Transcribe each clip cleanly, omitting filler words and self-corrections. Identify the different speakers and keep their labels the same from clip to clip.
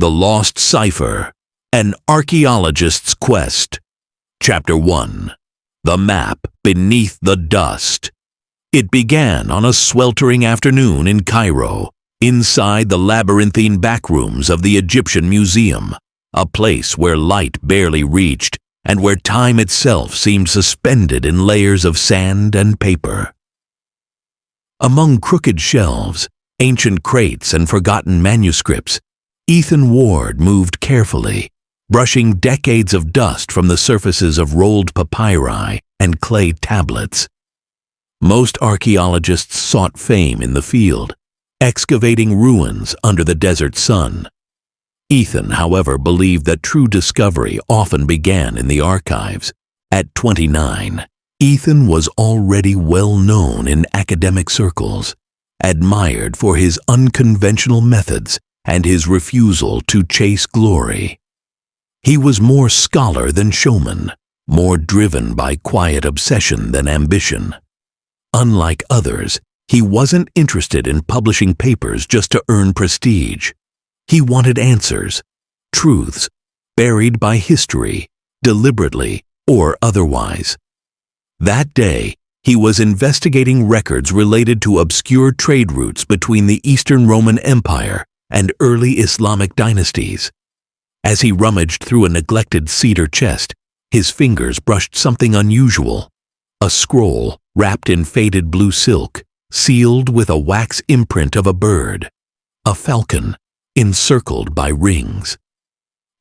Speaker 1: The Lost Cipher, An Archaeologist's Quest. Chapter 1. The Map Beneath the Dust. It began on a sweltering afternoon in Cairo, inside the labyrinthine backrooms of the Egyptian Museum, a place where light barely reached and where time itself seemed suspended in layers of sand and paper. Among crooked shelves, ancient crates, and forgotten manuscripts, Ethan Ward moved carefully, brushing decades of dust from the surfaces of rolled papyri and clay tablets. Most archaeologists sought fame in the field, excavating ruins under the desert sun. Ethan, however, believed that true discovery often began in the archives. At 29, Ethan was already well known in academic circles, admired for his unconventional methods and his refusal to chase glory. He was more scholar than showman, more driven by quiet obsession than ambition. Unlike others, he wasn't interested in publishing papers just to earn prestige. He wanted answers, truths, buried by history, deliberately or otherwise. That day, he was investigating records related to obscure trade routes between the Eastern Roman Empire and early Islamic dynasties. As he rummaged through a neglected cedar chest, his fingers brushed something unusual: a scroll wrapped in faded blue silk, sealed with a wax imprint of a bird, a falcon, encircled by rings.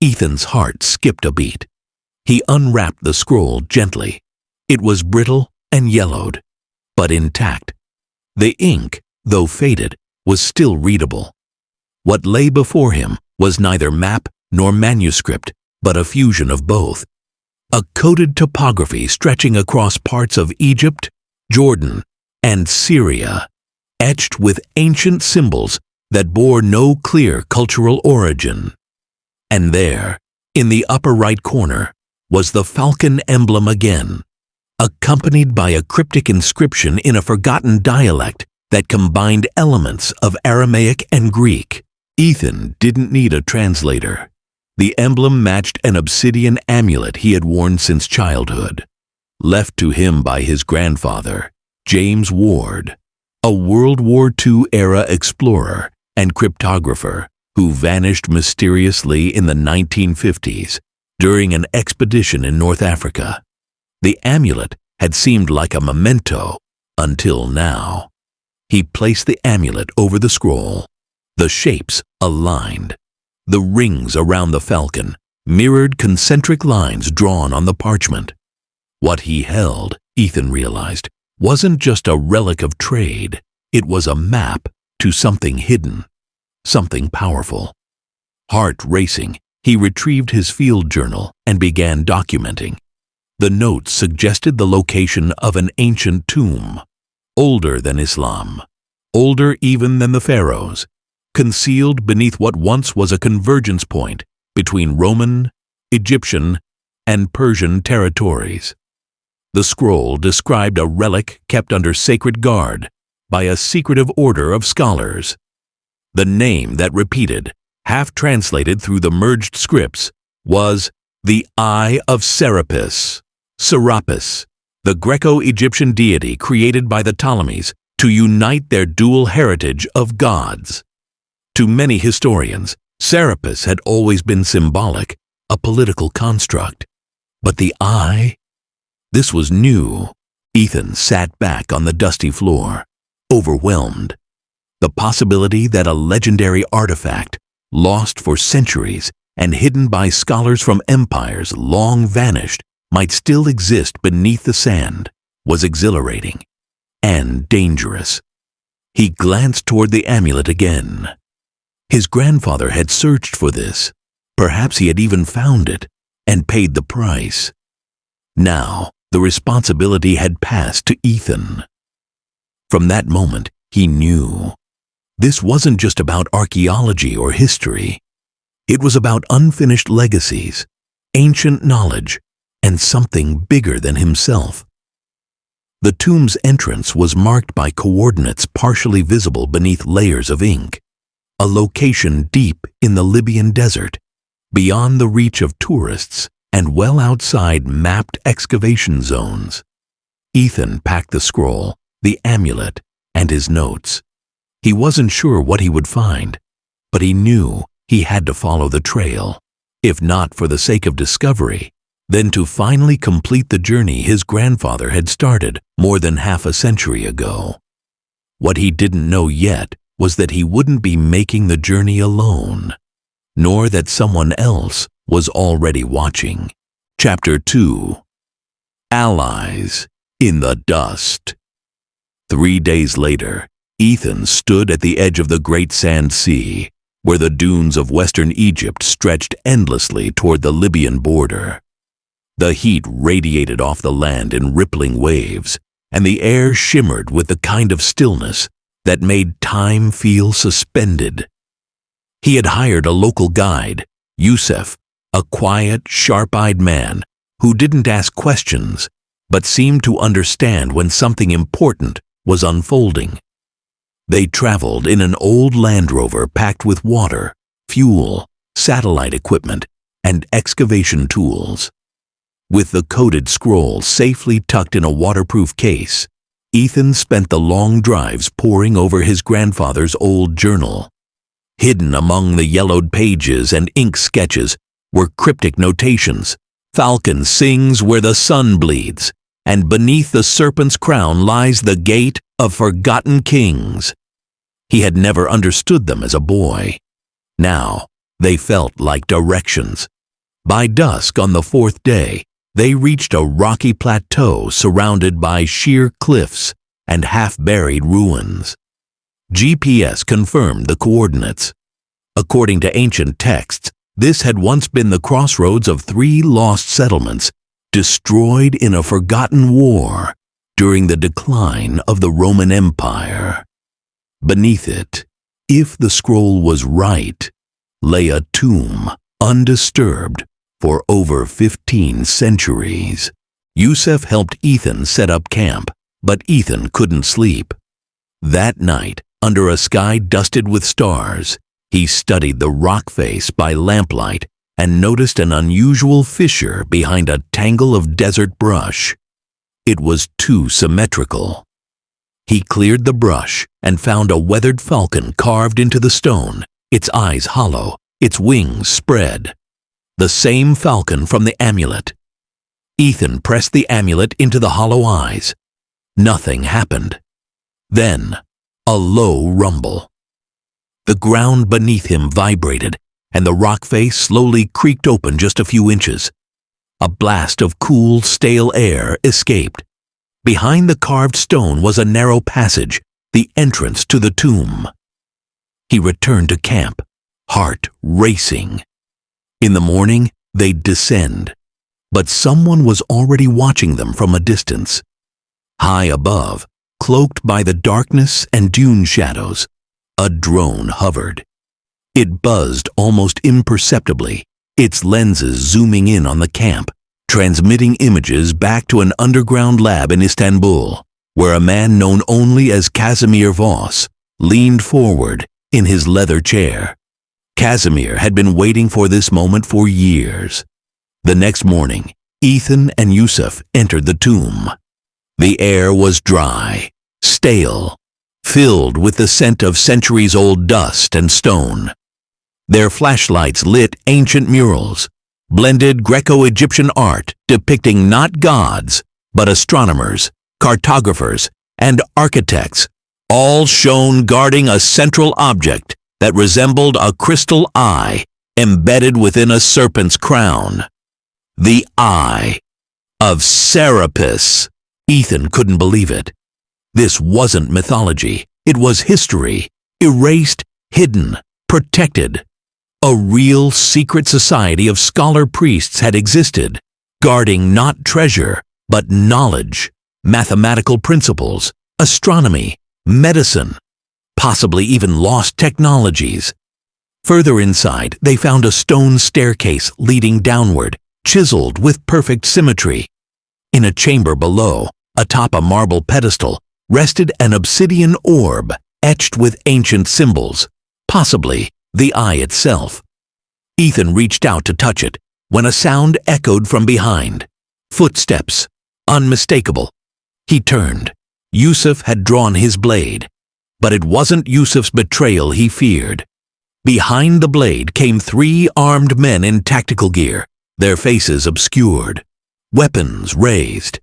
Speaker 1: Ethan's heart skipped a beat. He unwrapped the scroll gently. It was brittle and yellowed, but intact. The ink, though faded, was still readable. What lay before him was neither map nor manuscript, but a fusion of both. A coded topography stretching across parts of Egypt, Jordan, and Syria, etched with ancient symbols that bore no clear cultural origin. And there, in the upper right corner, was the falcon emblem again, accompanied by a cryptic inscription in a forgotten dialect that combined elements of Aramaic and Greek. Ethan didn't need a translator. The emblem matched an obsidian amulet he had worn since childhood, left to him by his grandfather, James Ward, a World War II-era explorer and cryptographer who vanished mysteriously in the 1950s during an expedition in North Africa. The amulet had seemed like a memento until now. He placed the amulet over the scroll. The shapes aligned. The rings around the falcon mirrored concentric lines drawn on the parchment. What he held, Ethan realized, wasn't just a relic of trade. It was a map to something hidden, something powerful. Heart racing, he retrieved his field journal and began documenting. The notes suggested the location of an ancient tomb, older than Islam, older even than the pharaohs, concealed beneath what once was a convergence point between Roman, Egyptian, and Persian territories. The scroll described a relic kept under sacred guard by a secretive order of scholars. The name that repeated, half translated through the merged scripts, was the Eye of Serapis, the Greco-Egyptian deity created by the Ptolemies to unite their dual heritage of gods. To many historians, Serapis had always been symbolic, a political construct. But the eye? This was new. Ethan sat back on the dusty floor, overwhelmed. The possibility that a legendary artifact, lost for centuries and hidden by scholars from empires long vanished, might still exist beneath the sand, was exhilarating and dangerous. He glanced toward the amulet again. His grandfather had searched for this. Perhaps he had even found it and paid the price. Now, the responsibility had passed to Ethan. From that moment, he knew. This wasn't just about archaeology or history. It was about unfinished legacies, ancient knowledge, and something bigger than himself. The tomb's entrance was marked by coordinates partially visible beneath layers of ink. a location deep in the Libyan desert, beyond the reach of tourists and well outside mapped excavation zones. Ethan packed the scroll, the amulet, and his notes. He wasn't sure what he would find, but he knew he had to follow the trail, if not for the sake of discovery, then to finally complete the journey his grandfather had started more than half a century ago. What he didn't know yet was that he wouldn't be making the journey alone, nor that someone else was already watching. Chapter 2. Allies in the Dust. 3 days later, Ethan stood at the edge of the Great Sand Sea, where the dunes of western Egypt stretched endlessly toward the Libyan border. The heat radiated off the land in rippling waves, and the air shimmered with the kind of stillness that made time feel suspended. He had hired a local guide, Yusuf, a quiet, sharp-eyed man who didn't ask questions but seemed to understand when something important was unfolding. They traveled in an old Land Rover packed with water, fuel, satellite equipment, and excavation tools. With the coded scroll safely tucked in a waterproof case, Ethan spent the long drives poring over his grandfather's old journal. Hidden among the yellowed pages and ink sketches were cryptic notations. "Falcon sings where the sun bleeds, and beneath the serpent's crown lies the gate of forgotten kings." He had never understood them as a boy. Now they felt like directions. By dusk on the 4th day, they reached a rocky plateau surrounded by sheer cliffs and half-buried ruins. GPS confirmed the coordinates. According to ancient texts, this had once been the crossroads of 3 lost settlements, destroyed in a forgotten war during the decline of the Roman Empire. Beneath it, if the scroll was right, lay a tomb undisturbed for over 15 centuries. Yusuf helped Ethan set up camp, but Ethan couldn't sleep. That night, under a sky dusted with stars, he studied the rock face by lamplight and noticed an unusual fissure behind a tangle of desert brush. It was too symmetrical. He cleared the brush and found a weathered falcon carved into the stone, its eyes hollow, its wings spread. The same falcon from the amulet. Ethan pressed the amulet into the hollow eyes. Nothing happened. Then, a low rumble. The ground beneath him vibrated, and the rock face slowly creaked open just a few inches. A blast of cool, stale air escaped. Behind the carved stone was a narrow passage, the entrance to the tomb. He returned to camp, heart racing. In the morning, they'd descend, but someone was already watching them from a distance. High above, cloaked by the darkness and dune shadows, a drone hovered. It buzzed almost imperceptibly, its lenses zooming in on the camp, transmitting images back to an underground lab in Istanbul, where a man known only as Casimir Voss leaned forward in his leather chair. Casimir had been waiting for this moment for years. The next morning, Ethan and Yusuf entered the tomb. The air was dry, stale, filled with the scent of centuries-old dust and stone. Their flashlights lit ancient murals, blended Greco-Egyptian art depicting not gods, but astronomers, cartographers, and architects, all shown guarding a central object that resembled a crystal eye embedded within a serpent's crown. The Eye of Serapis. Ethan couldn't believe it. This wasn't mythology. It was history, erased, hidden, protected. A real secret society of scholar priests had existed, guarding not treasure, but knowledge, mathematical principles, astronomy, medicine, possibly even lost technologies. Further inside, they found a stone staircase leading downward, chiseled with perfect symmetry. In a chamber below, atop a marble pedestal, rested an obsidian orb etched with ancient symbols, possibly the eye itself. Ethan reached out to touch it when a sound echoed from behind. Footsteps, unmistakable. He turned. Yusuf had drawn his blade, but it wasn't Yusuf's betrayal he feared. Behind the blade came 3 armed men in tactical gear, their faces obscured, weapons raised.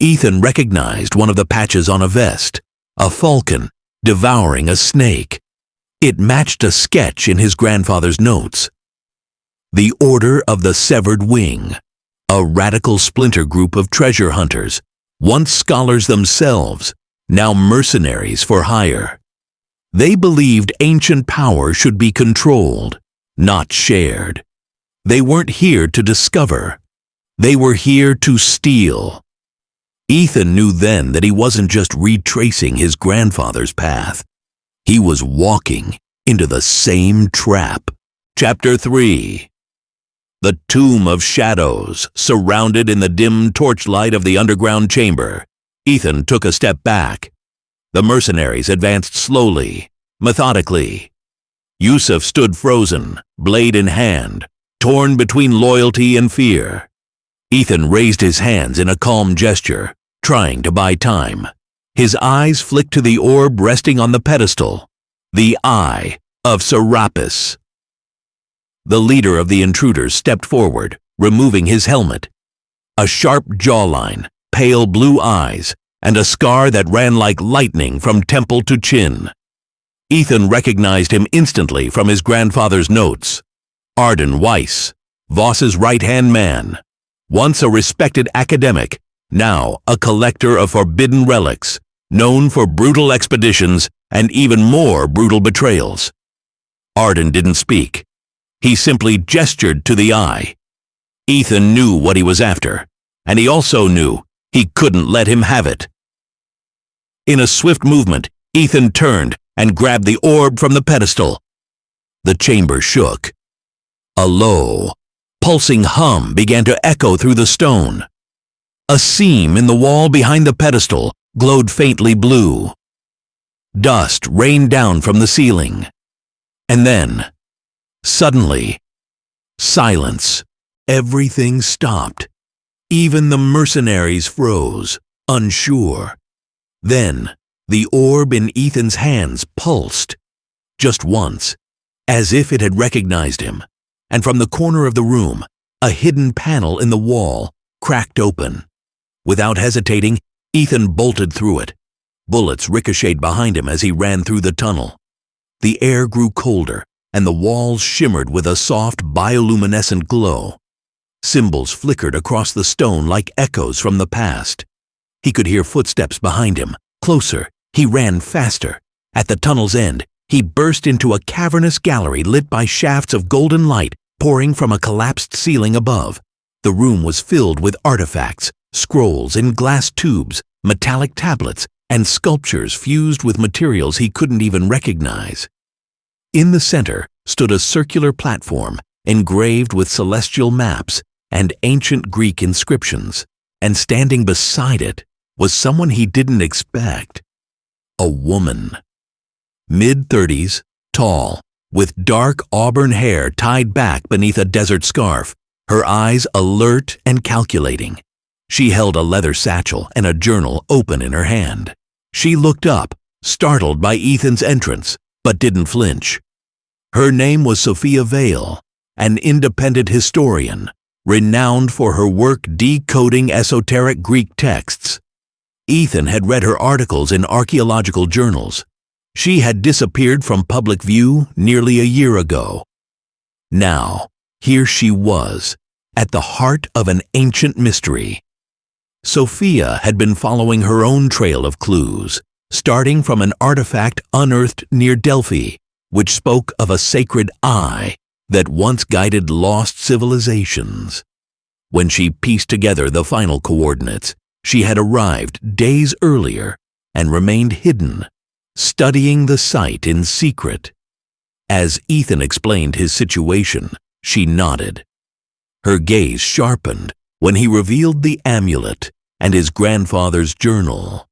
Speaker 1: Ethan recognized one of the patches on a vest, a falcon devouring a snake. It matched a sketch in his grandfather's notes. The Order of the Severed Wing, a radical splinter group of treasure hunters, once scholars themselves, now mercenaries for hire. They believed ancient power should be controlled, not shared. They weren't here to discover. They were here to steal. Ethan knew then that he wasn't just retracing his grandfather's path. He was walking into the same trap. Chapter 3. The Tomb of Shadows, surrounded in the dim torchlight of the underground chamber. Ethan took a step back. The mercenaries advanced slowly, methodically. Yusuf stood frozen, blade in hand, torn between loyalty and fear. Ethan raised his hands in a calm gesture, trying to buy time. His eyes flicked to the orb resting on the pedestal, the Eye of Serapis. The leader of the intruders stepped forward, removing his helmet. A sharp jawline, pale blue eyes, and a scar that ran like lightning from temple to chin. Ethan recognized him instantly from his grandfather's notes. Arden Weiss, Voss's right-hand man. Once a respected academic, now a collector of forbidden relics, known for brutal expeditions and even more brutal betrayals. Arden didn't speak. He simply gestured to the eye. Ethan knew what he was after, and he also knew he couldn't let him have it. In a swift movement, Ethan turned and grabbed the orb from the pedestal. The chamber shook. A low, pulsing hum began to echo through the stone. A seam in the wall behind the pedestal glowed faintly blue. Dust rained down from the ceiling. And then, suddenly, silence. Everything stopped. Even the mercenaries froze, unsure. Then, the orb in Ethan's hands pulsed, just once, as if it had recognized him, and from the corner of the room, a hidden panel in the wall cracked open. Without hesitating, Ethan bolted through it. Bullets ricocheted behind him as he ran through the tunnel. The air grew colder, and the walls shimmered with a soft bioluminescent glow. Symbols flickered across the stone like echoes from the past. He could hear footsteps behind him. Closer, he ran faster. At the tunnel's end, he burst into a cavernous gallery lit by shafts of golden light pouring from a collapsed ceiling above. The room was filled with artifacts, scrolls in glass tubes, metallic tablets, and sculptures fused with materials he couldn't even recognize. In the center stood a circular platform engraved with celestial maps and ancient Greek inscriptions, and standing beside it was someone he didn't expect. A woman. Mid-30s, tall, with dark auburn hair tied back beneath a desert scarf, her eyes alert and calculating. She held a leather satchel and a journal open in her hand. She looked up, startled by Ethan's entrance, but didn't flinch. Her name was Sophia Vale, an independent historian, renowned for her work decoding esoteric Greek texts. Ethan had read her articles in archaeological journals. She had disappeared from public view nearly a year ago. Now, here she was, at the heart of an ancient mystery. Sophia had been following her own trail of clues, starting from an artifact unearthed near Delphi, which spoke of a sacred eye that once guided lost civilizations. When she pieced together the final coordinates, she had arrived days earlier and remained hidden, studying the site in secret. As Ethan explained his situation, she nodded. Her gaze sharpened when he revealed the amulet and his grandfather's journal.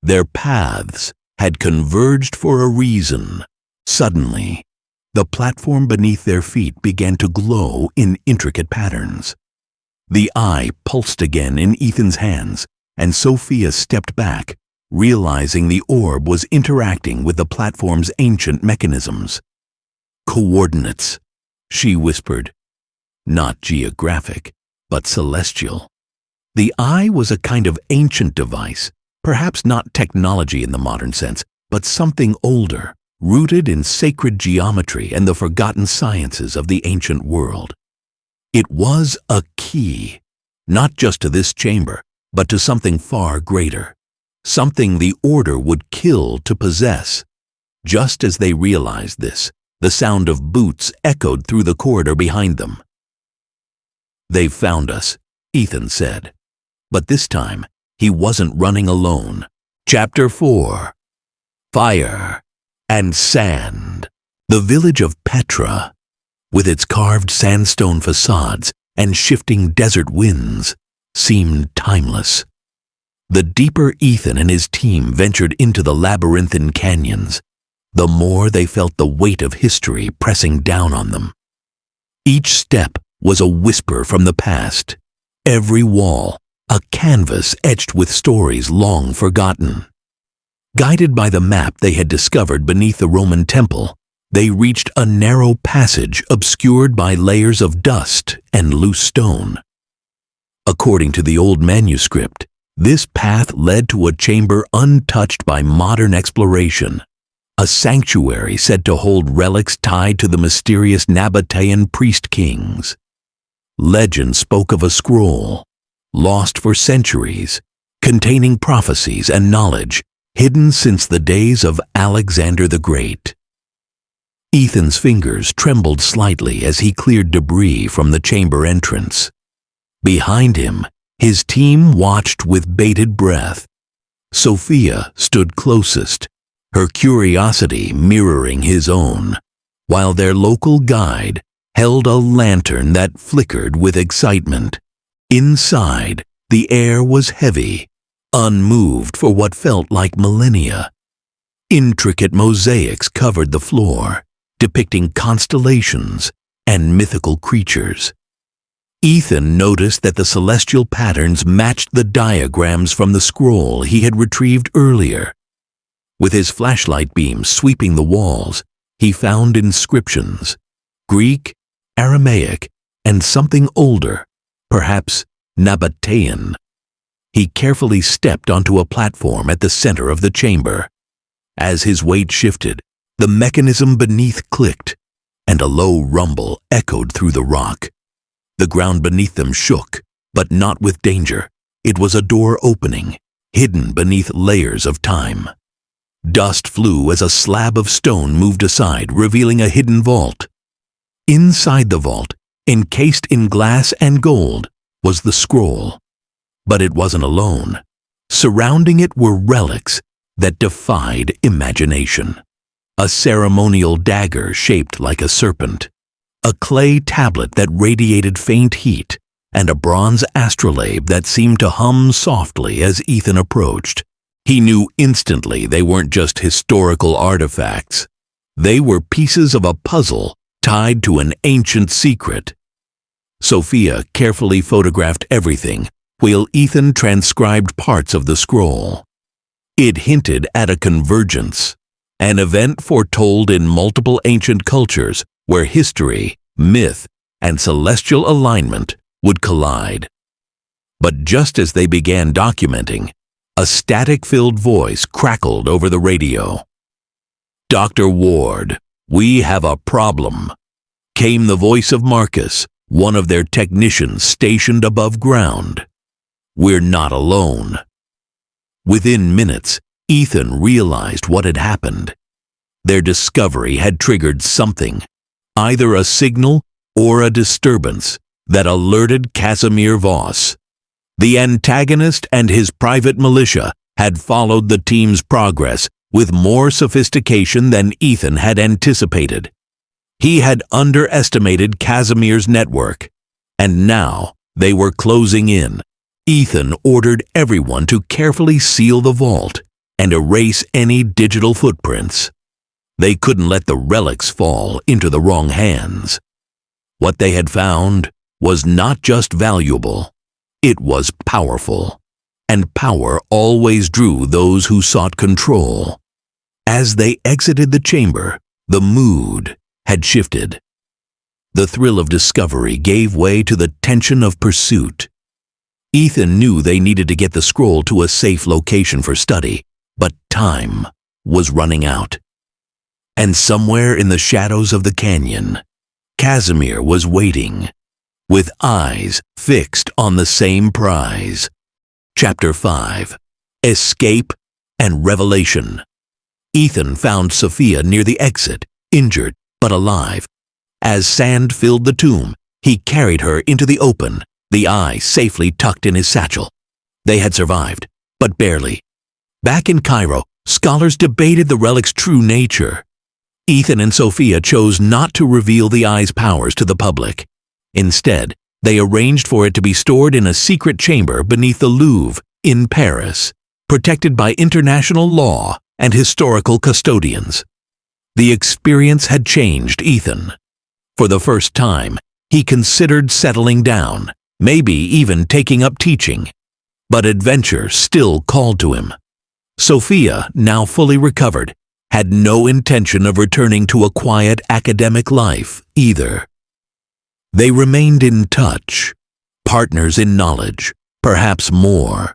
Speaker 1: Their paths had converged for a reason. Suddenly, the platform beneath their feet began to glow in intricate patterns. The eye pulsed again in Ethan's hands, and Sophia stepped back, realizing the orb was interacting with the platform's ancient mechanisms. "Coordinates," she whispered. "Not geographic, but celestial." The eye was a kind of ancient device, perhaps not technology in the modern sense, but something older, rooted in sacred geometry and the forgotten sciences of the ancient world. It was a key, not just to this chamber, but to something far greater, something the Order would kill to possess. Just as they realized this, the sound of boots echoed through the corridor behind them. "They've found us," Ethan said. But this time, he wasn't running alone. Chapter 4. Fire and Sand. The village of Petra, with its carved sandstone facades and shifting desert winds, seemed timeless. The deeper Ethan and his team ventured into the labyrinthine canyons, the more they felt the weight of history pressing down on them. Each step was a whisper from the past, every wall a canvas etched with stories long forgotten. Guided by the map they had discovered beneath the Roman temple, they reached a narrow passage obscured by layers of dust and loose stone. According to the old manuscript, this path led to a chamber untouched by modern exploration, a sanctuary said to hold relics tied to the mysterious Nabatean priest kings. Legend spoke of a scroll, lost for centuries, containing prophecies and knowledge hidden since the days of Alexander the Great. Ethan's fingers trembled slightly as he cleared debris from the chamber entrance. Behind him, his team watched with bated breath. Sophia stood closest, her curiosity mirroring his own, while their local guide held a lantern that flickered with excitement. Inside, the air was heavy, unmoved for what felt like millennia. Intricate mosaics covered the floor, depicting constellations and mythical creatures. Ethan noticed that the celestial patterns matched the diagrams from the scroll he had retrieved earlier. With his flashlight beam sweeping the walls, he found inscriptions: Greek, Aramaic, and something older, perhaps Nabatean. He carefully stepped onto a platform at the center of the chamber. As his weight shifted, the mechanism beneath clicked, and a low rumble echoed through the rock. The ground beneath them shook, but not with danger. It was a door opening, hidden beneath layers of time. Dust flew as a slab of stone moved aside, revealing a hidden vault. Inside the vault, encased in glass and gold, was the scroll. But it wasn't alone. Surrounding it were relics that defied imagination. A ceremonial dagger shaped like a serpent, a clay tablet that radiated faint heat, and a bronze astrolabe that seemed to hum softly as Ethan approached. He knew instantly they weren't just historical artifacts. They were pieces of a puzzle tied to an ancient secret. Sophia carefully photographed everything, while Ethan transcribed parts of the scroll. It hinted at a convergence, an event foretold in multiple ancient cultures where history, myth, and celestial alignment would collide. But just as they began documenting, a static-filled voice crackled over the radio. "Dr. Ward, we have a problem," came the voice of Marcus, one of their technicians stationed above ground. "We're not alone." Within minutes, Ethan realized what had happened. Their discovery had triggered something, either a signal or a disturbance, that alerted Casimir Voss. The antagonist and his private militia had followed the team's progress with more sophistication than Ethan had anticipated. He had underestimated Casimir's network, and now they were closing in. Ethan ordered everyone to carefully seal the vault and erase any digital footprints. They couldn't let the relics fall into the wrong hands. What they had found was not just valuable, it was powerful, and power always drew those who sought control. As they exited the chamber, the mood had shifted. The thrill of discovery gave way to the tension of pursuit. Ethan knew they needed to get the scroll to a safe location for study, but time was running out. And somewhere in the shadows of the canyon, Casimir was waiting, with eyes fixed on the same prize. Chapter 5. Escape and Revelation. Ethan found Sophia near the exit, injured but alive. As sand filled the tomb, he carried her into the open, the eye safely tucked in his satchel. They had survived, but barely. Back in Cairo, scholars debated the relic's true nature. Ethan and Sophia chose not to reveal the eye's powers to the public. Instead, they arranged for it to be stored in a secret chamber beneath the Louvre in Paris, protected by international law and historical custodians. The experience had changed Ethan. For the first time, he considered settling down, maybe even taking up teaching. But adventure still called to him. Sophia, now fully recovered, had no intention of returning to a quiet academic life either. They remained in touch, partners in knowledge, perhaps more.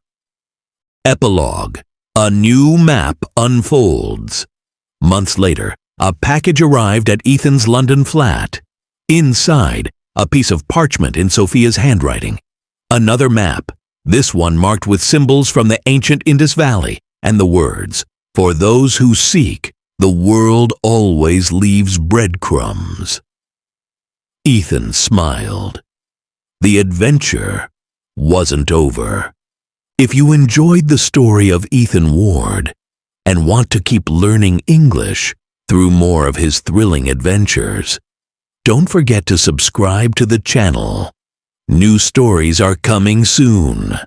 Speaker 1: Epilogue. A new map unfolds. Months later, a package arrived at Ethan's London flat. Inside, a piece of parchment in Sophia's handwriting. Another map, this one marked with symbols from the ancient Indus Valley, and the words, "For those who seek, the world always leaves breadcrumbs." Ethan smiled. The adventure wasn't over. If you enjoyed the story of Ethan Ward and want to keep learning English through more of his thrilling adventures, don't forget to subscribe to the channel. New stories are coming soon.